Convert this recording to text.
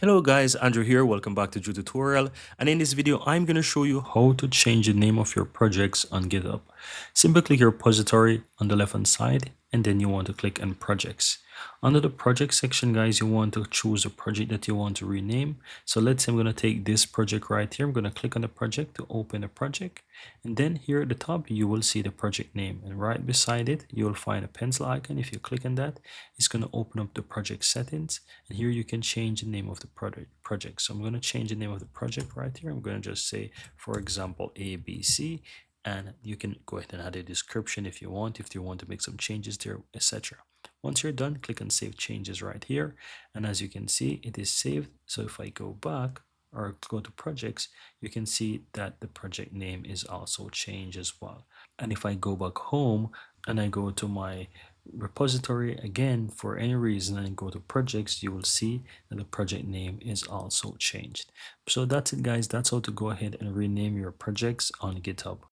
Hello guys, Andrew here. Welcome back to Drew Tutorial. And in this video, I'm going to show you how to change the name of your projects on GitHub. Simply click your repository on the left hand side and then you want to click on projects. Under the project section, guys, you want to choose a project that you want to rename. So let's say I'm going to take this project right here. I'm going to click on the project to open the project. And then here at the top, you will see the project name. And right beside it, you will find a pencil icon. If you click on that, it's going to open up the project settings. And here you can change the name of the project. So I'm going to change the name of the project right here. I'm going to just say, for example, ABC. And you can go ahead and add a description if you want to make some changes there, etc. Once you're done, click on Save Changes right here. And as you can see, it is saved. So if I go back or go to projects, you can see that the project name is also changed as well. And if I go back home and I go to my repository again for any reason and go to projects, you will see that the project name is also changed. So that's it, guys. That's how to go ahead and rename your projects on GitHub.